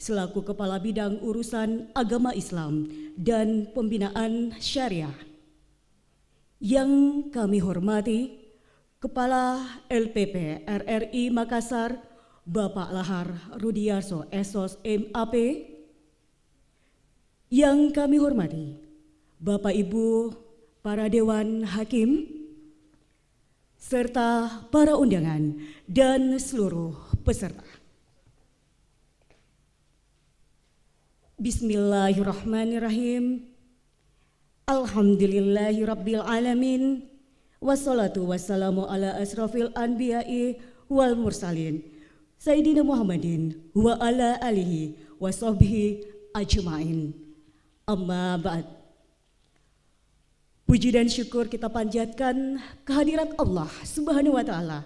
selaku Kepala Bidang Urusan Agama Islam dan Pembinaan Syariah. Yang kami hormati Kepala LPP RRI Makassar, Bapak Lahar Rudiarso SOS MAP. Yang kami hormati Bapak Ibu para Dewan Hakim, serta para undangan dan seluruh peserta. Bismillahirrahmanirrahim. Alhamdulillahirabbil alamin. Wassalatu wassalamu ala asrafil anbiya'i wal mursalin Sayyidina Muhammadin wa ala alihi wa sahbihi ajma'in. Amma ba'd. Puji dan syukur kita panjatkan kehadirat Allah Subhanahu wa Ta'ala.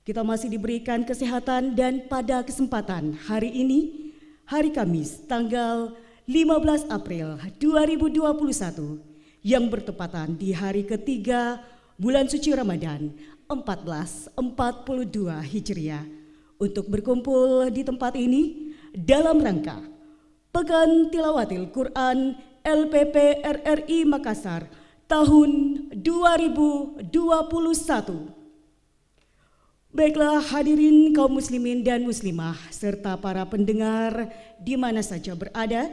Kita masih diberikan kesehatan dan pada kesempatan hari ini, hari Kamis tanggal 15 April 2021 yang bertepatan di hari ketiga bulan suci Ramadan 1442 Hijriah untuk berkumpul di tempat ini dalam rangka Pekan Tilawatil Quran LPP RRI Makassar tahun 2021. Baiklah hadirin kaum muslimin dan muslimah serta para pendengar di mana saja berada.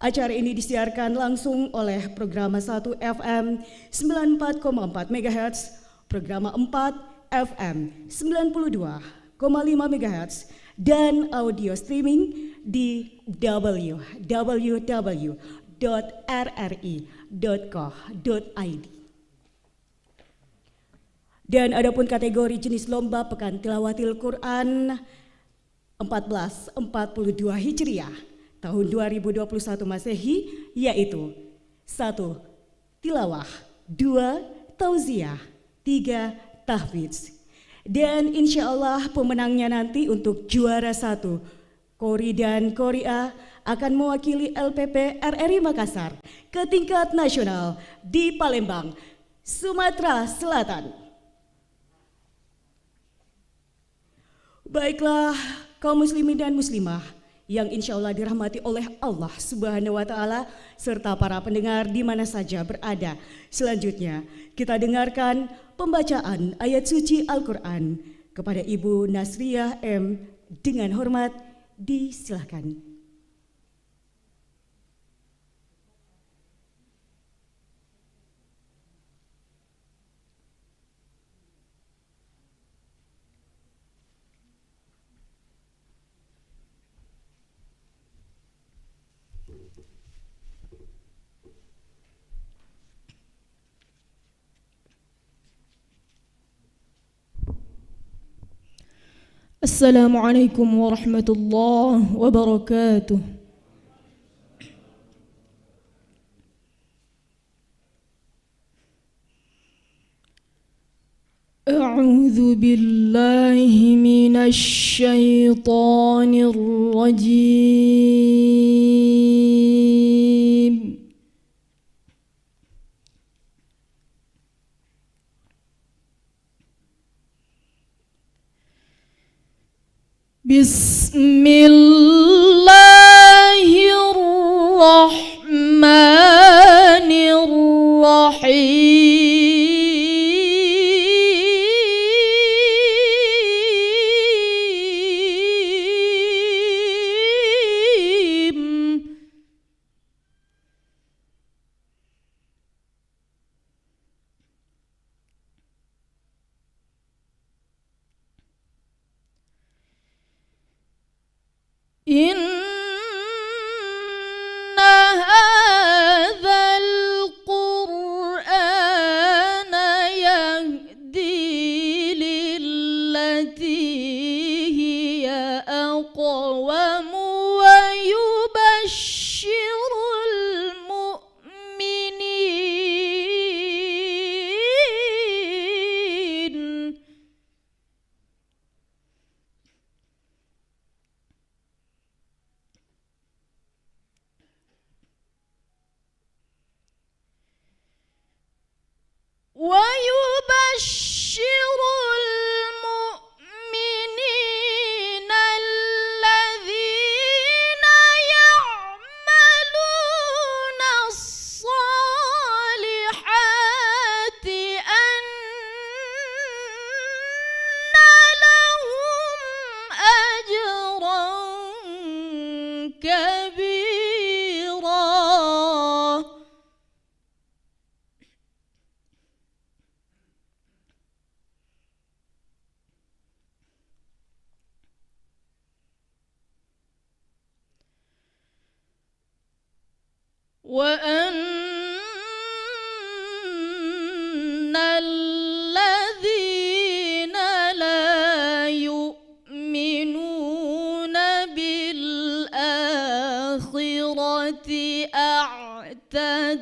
Acara ini disiarkan langsung oleh Programa 1 FM 94,4 MHz, Programa 4 FM 92,5 MHz, dan audio streaming di www.rri.co.id. Dan adapun kategori jenis lomba Pekan Tilawatil Quran 1442 Hijriah tahun 2021 Masehi, yaitu 1. Tilawah, 2. Tauziah, 3. Tahfidz. Dan insya Allah pemenangnya nanti untuk juara 1 Kori dan Korea akan mewakili LPP RRI Makassar ke tingkat nasional di Palembang, Sumatera Selatan. Baiklah kaum muslimin dan muslimah yang insya Allah dirahmati oleh Allah Subhanahu wa Ta'ala serta para pendengar di mana saja berada. Selanjutnya kita dengarkan pembacaan ayat suci Al-Quran kepada Ibu Nasriah M. Dengan hormat disilahkan. Assalamualaikum warahmatullahi wabarakatuh. A'udzu billahi minasy syaithanir rajim. Bismillahirrahmanirrahim. كبيرا. وأن الذين لا يؤمنون بالآخرة أعتدنا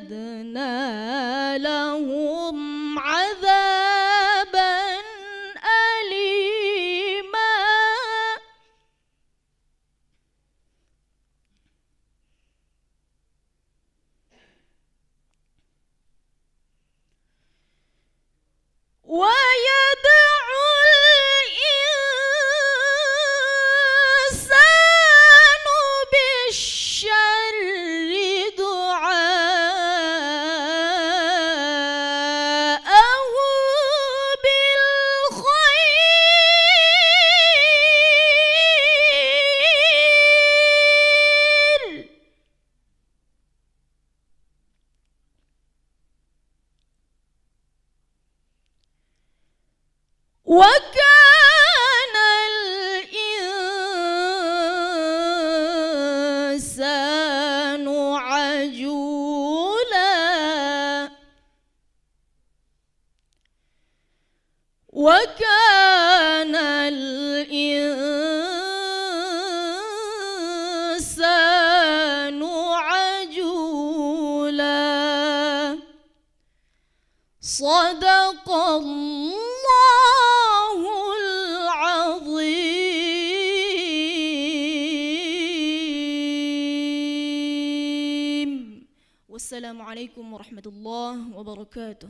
لهم عذابا أليما. ويدعو الإنسان بالشر دعاءه بالخير. وكان الإنسان عجولا. وكان الإنسان عجولا. صدق الله العظيم. والسلام عليكم ورحمة الله وبركاته.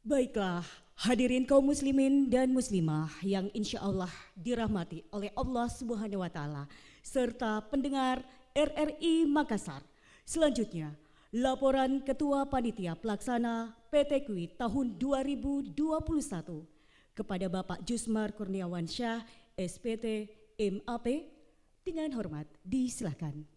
Baiklah, hadirin kaum muslimin dan muslimah yang insya Allah dirahmati oleh Allah Subhanahu wa Ta'ala, serta pendengar RRI Makassar. Selanjutnya, laporan Ketua Panitia Pelaksana PTQI tahun 2021 kepada Bapak Jusmar Kurniawan Syah, SPT MAP, dengan hormat disilakan.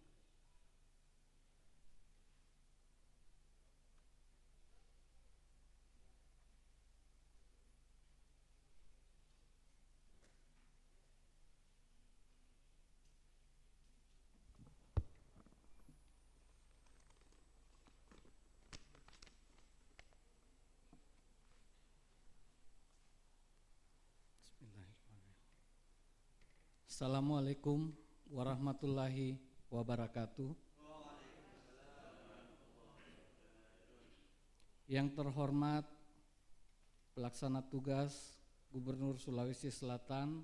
Assalamualaikum warahmatullahi wabarakatuh. Yang terhormat pelaksana tugas Gubernur Sulawesi Selatan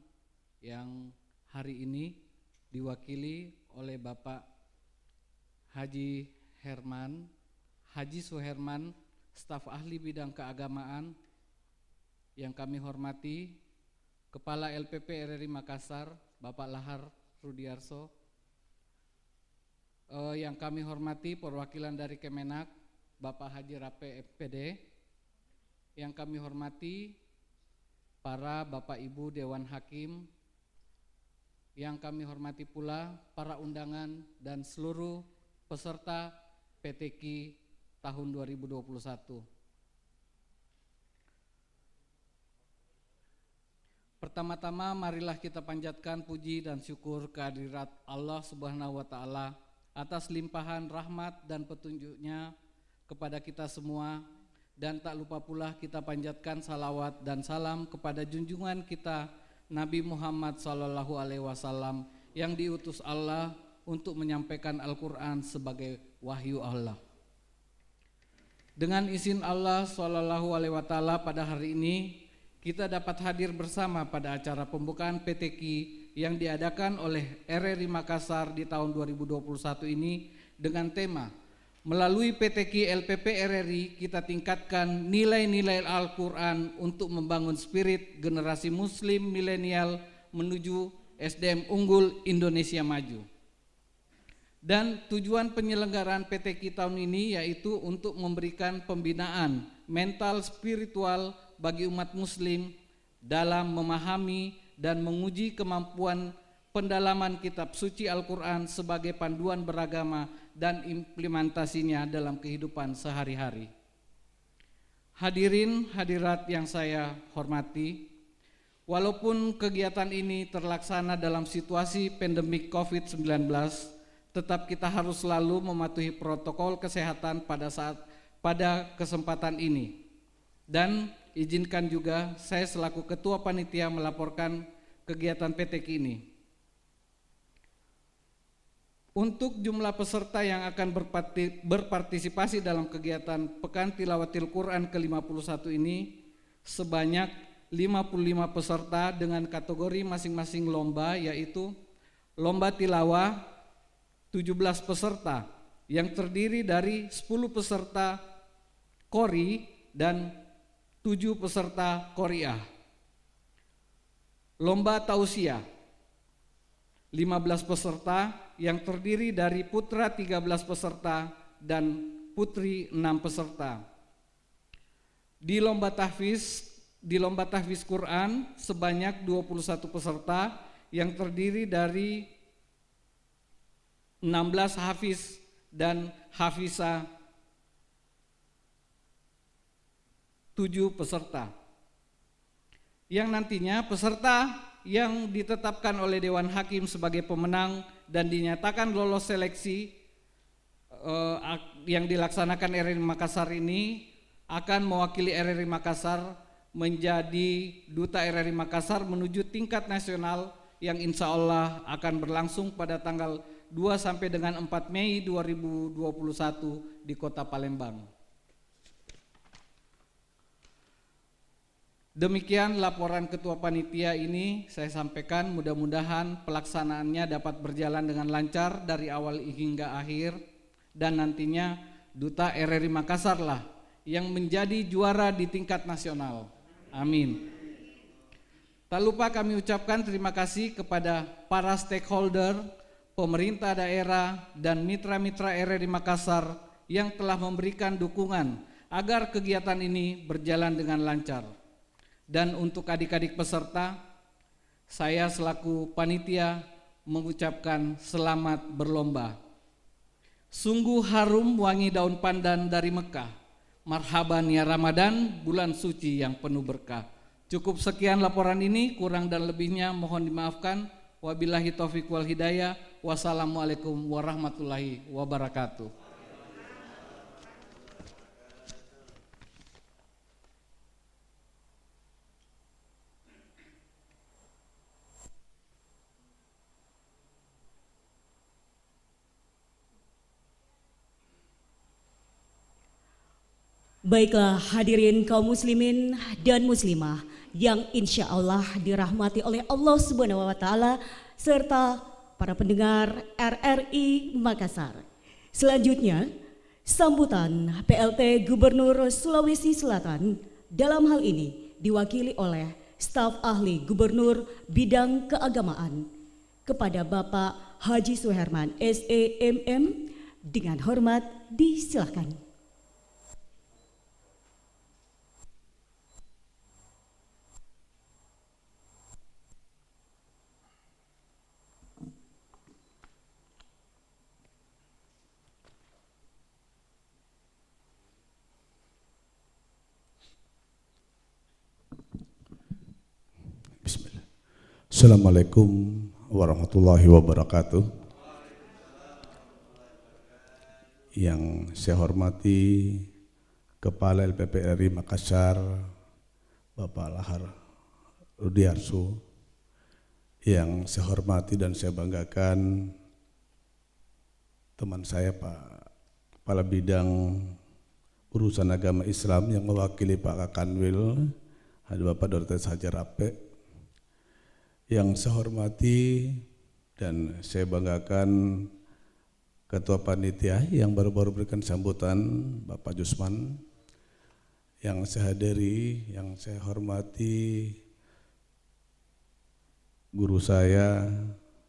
yang hari ini diwakili oleh Bapak Haji Suherman, staf ahli bidang keagamaan, yang kami hormati Kepala LPP RRI Makassar, Bapak Lahar Rudiarso, yang kami hormati perwakilan dari Kemenak, Bapak Haji Rape FPD, yang kami hormati para Bapak Ibu Dewan Hakim, yang kami hormati pula para undangan dan seluruh peserta PTQI tahun 2021. Pertama-tama marilah kita panjatkan puji dan syukur kehadirat Allah Subhanahu wa Ta'ala atas limpahan rahmat dan petunjuknya kepada kita semua, dan tak lupa pula kita panjatkan salawat dan salam kepada junjungan kita Nabi Muhammad SAW yang diutus Allah untuk menyampaikan Al-Quran sebagai wahyu Allah. Dengan izin Allah SAW pada hari ini kita dapat hadir bersama pada acara pembukaan PTQI yang diadakan oleh RRI Makassar di tahun 2021 ini dengan tema melalui PTQI LPP RRI kita tingkatkan nilai-nilai Al-Quran untuk membangun spirit generasi muslim milenial menuju SDM Unggul Indonesia Maju. Dan tujuan penyelenggaraan PTQ tahun ini yaitu untuk memberikan pembinaan mental spiritual bagi umat muslim dalam memahami dan menguji kemampuan pendalaman kitab suci Al-Quran sebagai panduan beragama dan implementasinya dalam kehidupan sehari-hari. Hadirin hadirat yang saya hormati, walaupun kegiatan ini terlaksana dalam situasi pandemik COVID-19, tetap kita harus selalu mematuhi protokol kesehatan pada kesempatan ini. Dan izinkan juga saya selaku Ketua Panitia melaporkan kegiatan PTQ ini. Untuk jumlah peserta yang akan berpartisipasi dalam kegiatan Pekan Tilawatil Quran ke-51 ini sebanyak 55 peserta dengan kategori masing-masing lomba, yaitu lomba tilawah 17 peserta yang terdiri dari 10 peserta qori dan 7 peserta qoriah. Lomba tausiah 15 peserta yang terdiri dari putra 13 peserta dan putri 6 peserta. Di lomba tahfiz Quran sebanyak 21 peserta yang terdiri dari 16 hafiz dan hafizah 7 peserta. Yang nantinya peserta yang ditetapkan oleh Dewan Hakim sebagai pemenang dan dinyatakan lolos seleksi yang dilaksanakan RRI Makassar ini akan mewakili RRI Makassar menjadi Duta RRI Makassar menuju tingkat nasional yang insya Allah akan berlangsung pada tanggal 2 sampai dengan 4 Mei 2021 di Kota Palembang. Demikian laporan Ketua Panitia ini saya sampaikan, mudah-mudahan pelaksanaannya dapat berjalan dengan lancar dari awal hingga akhir dan nantinya Duta RRI Makassar lah yang menjadi juara di tingkat nasional. Amin. Tak lupa kami ucapkan terima kasih kepada para stakeholder, pemerintah daerah dan mitra-mitra RRI Makassar yang telah memberikan dukungan agar kegiatan ini berjalan dengan lancar. Dan untuk adik-adik peserta, saya selaku panitia mengucapkan selamat berlomba. Sungguh harum wangi daun pandan dari Mekah. Marhaban ya Ramadan, bulan suci yang penuh berkah. Cukup sekian laporan ini, kurang dan lebihnya mohon dimaafkan. Wabillahi taufiq wal hidayah. Wassalamualaikum warahmatullahi wabarakatuh. Baiklah hadirin kaum muslimin dan muslimah yang insya Allah dirahmati oleh Allah Subhanahu wa Ta'ala serta para pendengar RRI Makassar. Selanjutnya sambutan PLT Gubernur Sulawesi Selatan dalam hal ini diwakili oleh staf ahli Gubernur bidang keagamaan kepada Bapak Haji Suherman SEMM dengan hormat disilakan. Assalamualaikum warahmatullahi wabarakatuh. Yang saya hormati Kepala LPP RRI Makassar, Bapak Lahar Rudiarso. Yang saya hormati dan saya banggakan teman saya Pak Kepala Bidang Urusan Agama Islam yang mewakili Pak Kakanwil, ada Bapak Dr. Hajar Ape. Yang saya hormati dan saya banggakan Ketua Panitia yang baru-baru berikan sambutan Bapak Jusman. Yang saya hadiri, yang saya hormati guru saya,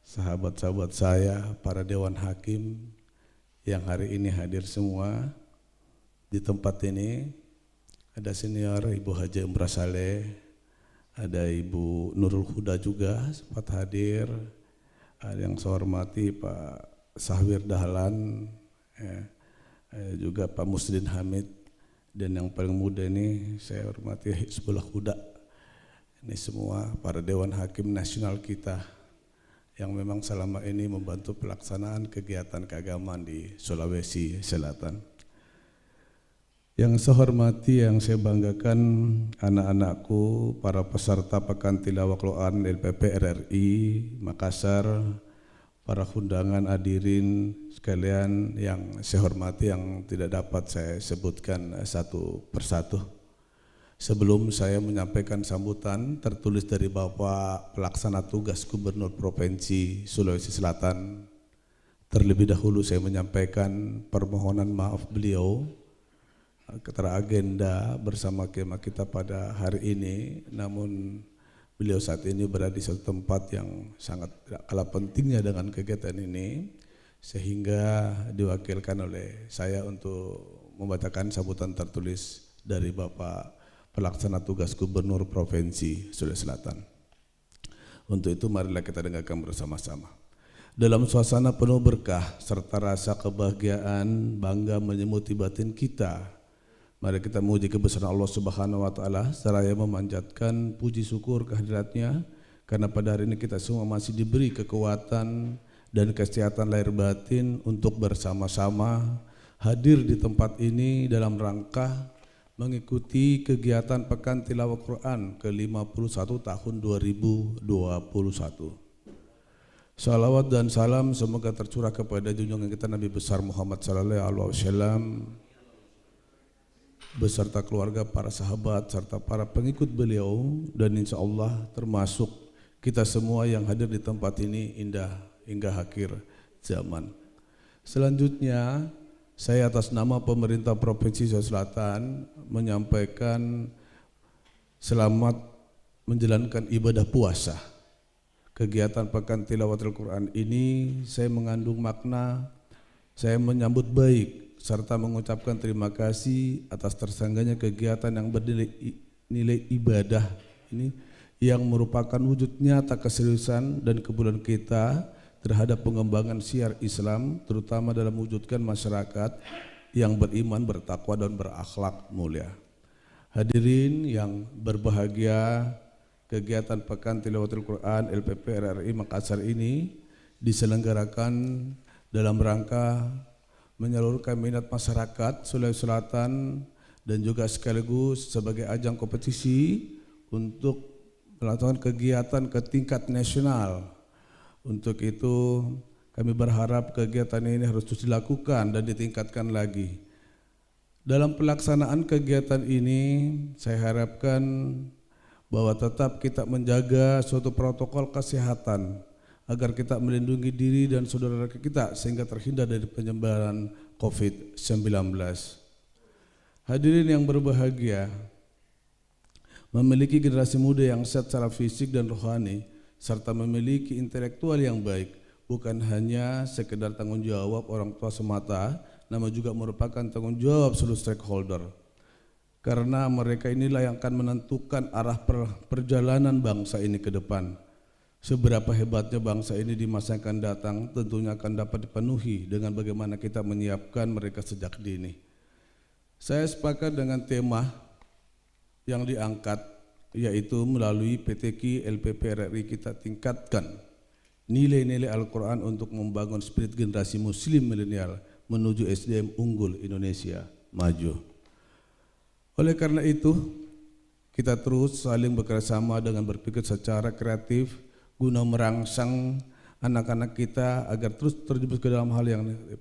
sahabat-sahabat saya, para dewan hakim yang hari ini hadir semua di tempat ini. Ada senior Ibu Haji Umrah Saleh, ada Ibu Nurul Huda juga sempat hadir, ada yang saya hormati Pak Sahwir Dahlan, juga Pak Musdin Hamid, dan yang paling muda ini saya hormati Hizbullah Huda. Ini semua para Dewan Hakim Nasional kita yang memang selama ini membantu pelaksanaan kegiatan keagamaan di Sulawesi Selatan. Yang saya hormati, yang saya banggakan anak-anakku, para peserta Pekan Tilawah Quran LPP RRI Makassar, para undangan hadirin sekalian yang saya hormati, yang tidak dapat saya sebutkan satu persatu. Sebelum saya menyampaikan sambutan tertulis dari Bapak Pelaksana Tugas Gubernur Provinsi Sulawesi Selatan, terlebih dahulu saya menyampaikan permohonan maaf beliau ketera agenda bersama kema kita pada hari ini, namun beliau saat ini berada di satu tempat yang sangat tidak kalah pentingnya dengan kegiatan ini, sehingga diwakilkan oleh saya untuk membacakan sambutan tertulis dari Bapak Pelaksana Tugas Gubernur Provinsi Sulawesi Selatan. Untuk itu marilah kita dengarkan bersama-sama. Dalam suasana penuh berkah serta rasa kebahagiaan bangga menyemuti batin kita, mari kita memuji kebesaran Allah Subhanahu wa taala seraya memanjatkan puji syukur kehadiratnya, karena pada hari ini kita semua masih diberi kekuatan dan kesehatan lahir batin untuk bersama-sama hadir di tempat ini dalam rangka mengikuti kegiatan Pekan Tilawah Quran ke-51 tahun 2021. Salawat dan salam semoga tercurah kepada junjungan kita Nabi besar Muhammad sallallahu alaihi wasallam beserta keluarga, para sahabat serta para pengikut beliau, dan insya Allah termasuk kita semua yang hadir di tempat ini indah hingga akhir zaman. Selanjutnya saya atas nama pemerintah Provinsi Sulawesi Selatan menyampaikan selamat menjalankan ibadah puasa. Kegiatan Pekan Tilawatul Quran ini saya mengandung makna, saya menyambut baik serta mengucapkan terima kasih atas terselenggaranya kegiatan yang bernilai ibadah ini, yang merupakan wujud nyata keseriusan dan kepedulian kita terhadap pengembangan syiar Islam, terutama dalam mewujudkan masyarakat yang beriman, bertakwa dan berakhlak mulia. Hadirin yang berbahagia, kegiatan Pekan Tilawatul Quran LPP RRI Makassar ini diselenggarakan dalam rangka menyalurkan minat masyarakat Sulawesi Selatan dan juga sekaligus sebagai ajang kompetisi untuk melakukan kegiatan ke tingkat nasional. Untuk itu kami berharap kegiatan ini harus terus dilakukan dan ditingkatkan lagi. Dalam pelaksanaan kegiatan ini saya harapkan bahwa tetap kita menjaga suatu protokol kesehatan agar kita melindungi diri dan saudara kita sehingga terhindar dari penyebaran COVID-19. Hadirin yang berbahagia, memiliki generasi muda yang sehat secara fisik dan rohani serta memiliki intelektual yang baik bukan hanya sekedar tanggung jawab orang tua semata, namun juga merupakan tanggung jawab seluruh stakeholder. Karena mereka inilah yang akan menentukan arah perjalanan bangsa ini ke depan. Seberapa hebatnya bangsa ini di masa yang akan datang tentunya akan dapat dipenuhi dengan bagaimana kita menyiapkan mereka sejak dini. Saya sepakat dengan tema yang diangkat, yaitu melalui PTQ LPP RRI kita tingkatkan nilai-nilai Al-Quran untuk membangun spirit generasi muslim milenial menuju SDM unggul Indonesia maju. Oleh karena itu, kita terus saling bekerjasama dengan berpikir secara kreatif guna merangsang anak-anak kita agar terus terjebak ke dalam hal yang negatif.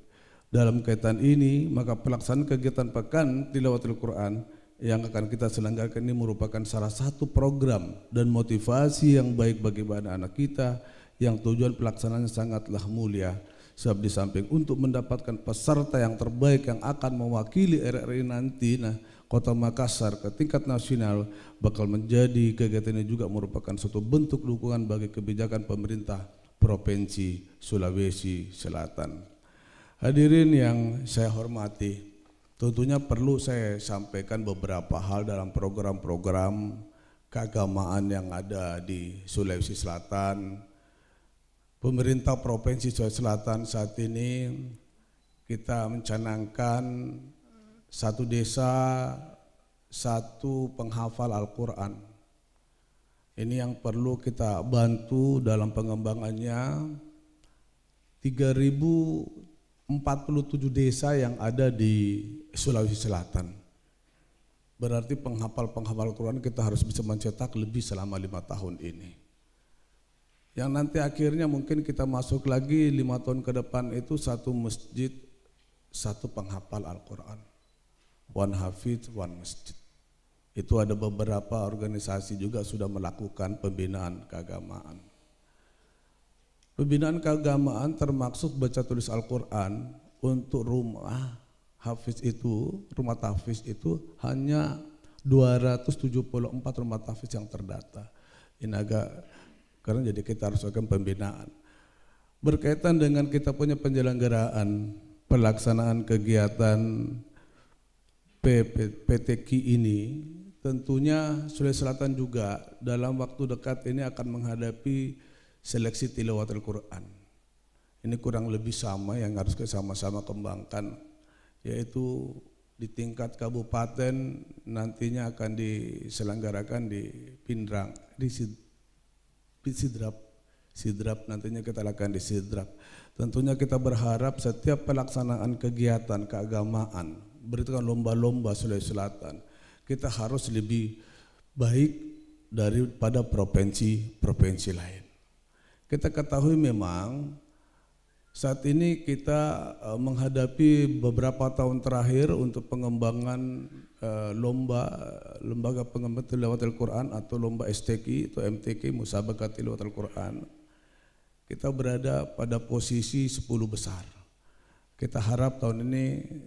Dalam kaitan ini, maka pelaksanaan kegiatan Pekan Tilawatul Quran yang akan kita selenggarakan ini merupakan salah satu program dan motivasi yang baik bagi anak-anak kita yang tujuan pelaksanaannya sangatlah mulia, Sebab di samping untuk mendapatkan peserta yang terbaik yang akan mewakili RRI nanti, nah Kota Makassar ke tingkat nasional bakal menjadi kegiatan ini juga merupakan suatu bentuk dukungan bagi kebijakan pemerintah Provinsi Sulawesi Selatan. Hadirin yang saya hormati, tentunya perlu saya sampaikan beberapa hal dalam program-program keagamaan yang ada di Sulawesi Selatan. Pemerintah Provinsi Sulawesi Selatan saat ini kita mencanangkan satu desa, satu penghafal Al-Quran. Ini yang perlu kita bantu dalam pengembangannya. 3047 desa yang ada di Sulawesi Selatan. Berarti penghafal Al-Quran kita harus bisa mencetak lebih selama 5 tahun ini. Yang nanti akhirnya mungkin kita masuk lagi 5 tahun ke depan itu satu masjid, satu penghafal Al-Quran. One hafidh, one masjid. Itu ada beberapa organisasi juga sudah melakukan pembinaan keagamaan. Pembinaan keagamaan termasuk baca tulis Al-Quran untuk rumah hafiz itu, rumah tahfiz itu hanya 274 rumah tahfiz yang terdata. Ini agak, karena jadi kita harus lakukan pembinaan. Berkaitan dengan kita punya penyelenggaraan pelaksanaan kegiatan PTQ ini, tentunya Sulawesi Selatan juga dalam waktu dekat ini akan menghadapi seleksi tilawatul Quran. Ini kurang lebih sama yang harus kita sama-sama kembangkan, yaitu di tingkat kabupaten nantinya akan diselenggarakan di Pindrang, di Sidrap nantinya kita lakukan di Sidrap. Tentunya kita berharap setiap pelaksanaan kegiatan keagamaan, berikan lomba-lomba Sulawesi Selatan, kita harus lebih baik daripada provinsi-provinsi lain. Kita ketahui memang saat ini kita menghadapi beberapa tahun terakhir untuk pengembangan lembaga pengembangan tilawatul Quran atau lomba STQ atau MTQ Musabaqah Tilawatul Quran. Kita berada pada posisi 10 besar. Kita harap tahun ini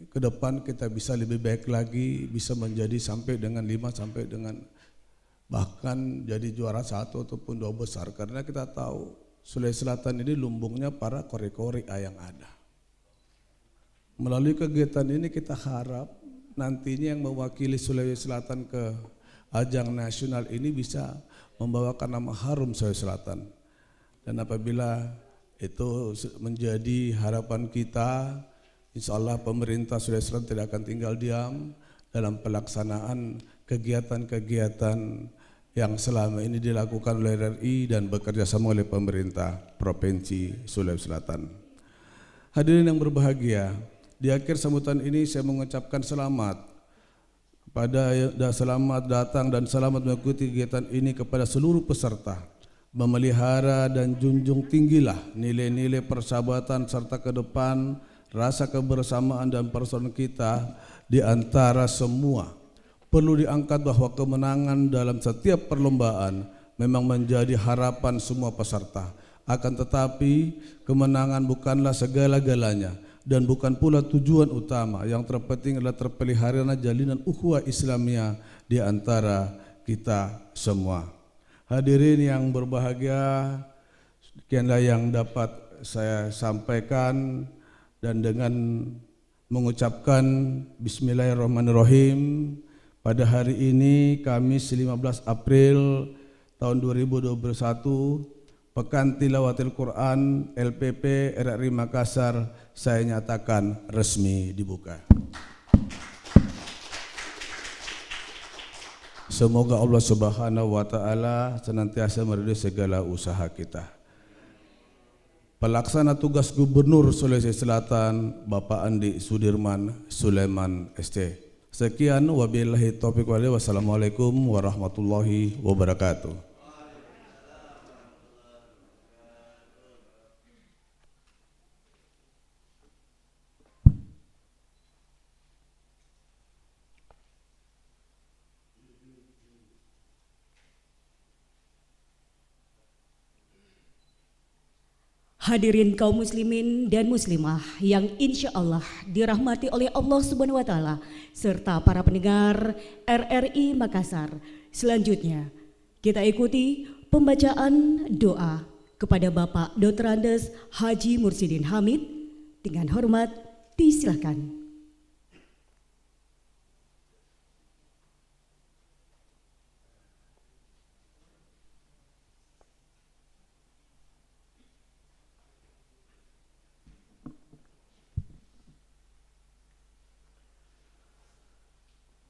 ke depan kita bisa lebih baik lagi, bisa menjadi sampai dengan 5 sampai dengan bahkan jadi juara 1 ataupun 2 besar, karena kita tahu Sulawesi Selatan ini lumbungnya para kori-kori yang ada. Melalui kegiatan ini kita harap nantinya yang mewakili Sulawesi Selatan ke ajang nasional ini bisa membawakan nama harum Sulawesi Selatan. Dan apabila itu menjadi harapan kita, insya Allah pemerintah Sulawesi Selatan tidak akan tinggal diam dalam pelaksanaan kegiatan-kegiatan yang selama ini dilakukan oleh RRI dan bekerja sama oleh pemerintah Provinsi Sulawesi Selatan. Hadirin yang berbahagia, di akhir sambutan ini saya mengucapkan selamat datang dan selamat mengikuti kegiatan ini kepada seluruh peserta. Memelihara dan junjung tinggilah nilai-nilai persahabatan serta ke depan rasa kebersamaan dan persaudaraan kita di antara semua. Perlu diangkat bahwa kemenangan dalam setiap perlombaan memang menjadi harapan semua peserta. Akan tetapi kemenangan bukanlah segala-galanya dan bukan pula tujuan utama. Yang terpenting adalah terpeliharanya jalinan ukhuwah Islamiyah di antara kita semua. Hadirin yang berbahagia, sekianlah yang dapat saya sampaikan, dan dengan mengucapkan Bismillahirrahmanirrahim, pada hari ini Kamis 15 April tahun 2021, Pekan Tilawatil Quran LPP RRI Makassar saya nyatakan resmi dibuka. Semoga Allah Subhanahu wa taala senantiasa meridhai segala usaha kita. Pelaksana tugas Gubernur Sulawesi Selatan Bapak Andi Sudirman Sulaiman ST. Sekian, wabillahi taufiq wal hidayah. Wassalamualaikum warahmatullahi wabarakatuh. Hadirin kaum muslimin dan muslimah yang insya Allah dirahmati oleh Allah Subhanahu wa Ta'ala, serta para pendengar RRI Makassar. Selanjutnya kita ikuti pembacaan doa kepada Bapak Dr. Andes Haji Mursidin Hamid. Dengan hormat disilakan.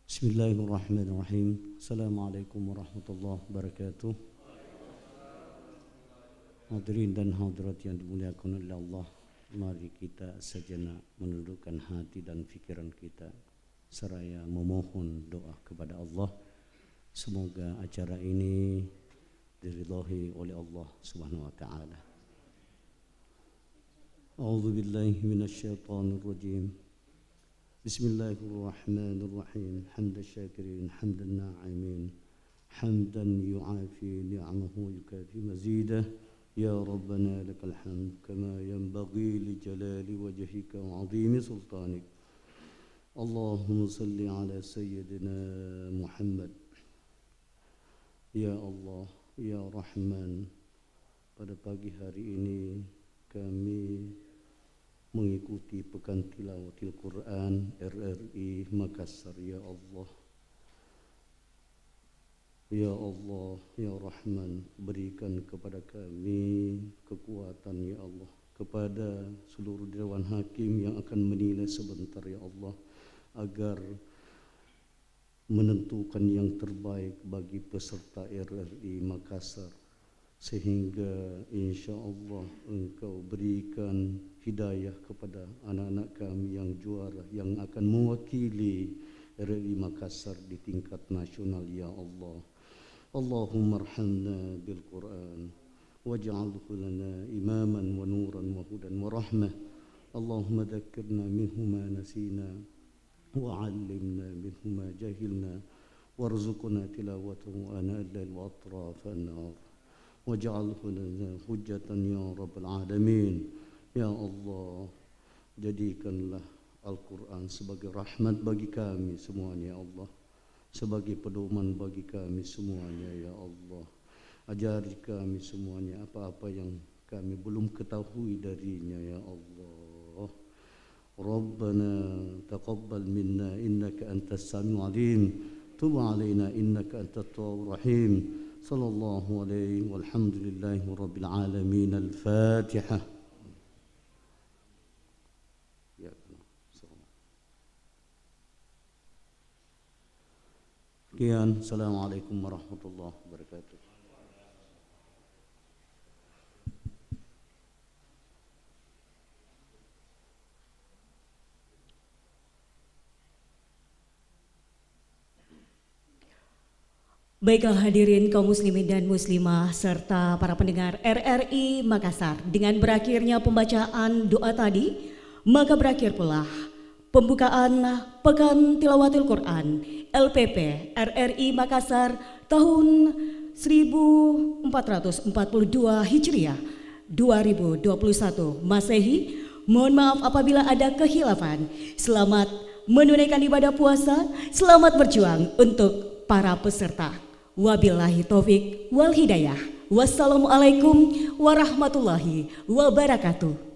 Bismillahirrahmanirrahim. Assalamualaikum warahmatullahi wabarakatuh. Hadirin dan hadirat yang dimuliakan oleh Allah, mari kita sejenak menundukkan hati dan pikiran kita seraya memohon doa kepada Allah. Semoga acara ini diridhai oleh Allah Subhanahu wa taala. A'udzu billahi minasyaitonir rajim. Bismillahirrahmanirrahim. Hamdan syakirin, hamdan na'imin, hamdan yu'afi ni'amahu yukafi mazidah. Ya Rabbana lakal hamd kama yanbaghi li jalali wajhika wa 'azimi sultanik. Allahumma salli ala sayyidina Muhammad. Ya Allah, ya Rahman, pada pagi hari ini kami mengikuti Pekan Tilawatil Quran RRI Makassar. Ya Allah, ya Allah, ya Rahman, berikan kepada kami kekuatan ya Allah, kepada seluruh Dewan Hakim yang akan menilai sebentar ya Allah, agar menentukan yang terbaik bagi peserta RRI Makassar, sehingga insya Allah Engkau berikan hidayah kepada anak-anak kami yang juara, yang akan mewakili RRI Makassar di tingkat nasional ya Allah. Allahumma arhamna bil Quran waj'alhu lana imaman wa nuran wa hudan wa rahmah. Allahumma dhakkirna minhu ma nasina wa 'allimna minhu ma jahilna warzuqna tilawatahu ana al-lail wa atrafan nar waj'alhu lana hujjatan ya rabbal alamin. Ya Allah, jadikanlah Al-Quran sebagai rahmat bagi kami semuanya ya Allah, sebagai pedoman bagi kami semuanya ya Allah. Ajari kami semuanya apa-apa yang kami belum ketahui darinya ya Allah. Rabbana taqabbal minna innaka antas samiul alim, tub alaina innaka antat tawwabur rahim. Sallallahu alaihi walhamdulillahi rabbil alamin. Al-Fatihah. Sekian, Assalamualaikum warahmatullahi wabarakatuh. Baiklah hadirin kaum muslimin dan muslimah serta para pendengar RRI Makassar, dengan berakhirnya pembacaan doa tadi, maka berakhir pula pembukaan Pekan Tilawatil Quran LPP RRI Makassar tahun 1442 Hijriah 2021 Masehi. Mohon maaf apabila ada kekhilafan. Selamat menunaikan ibadah puasa, selamat berjuang untuk para peserta. Wabillahi taufik wal hidayah. Wassalamualaikum warahmatullahi wabarakatuh.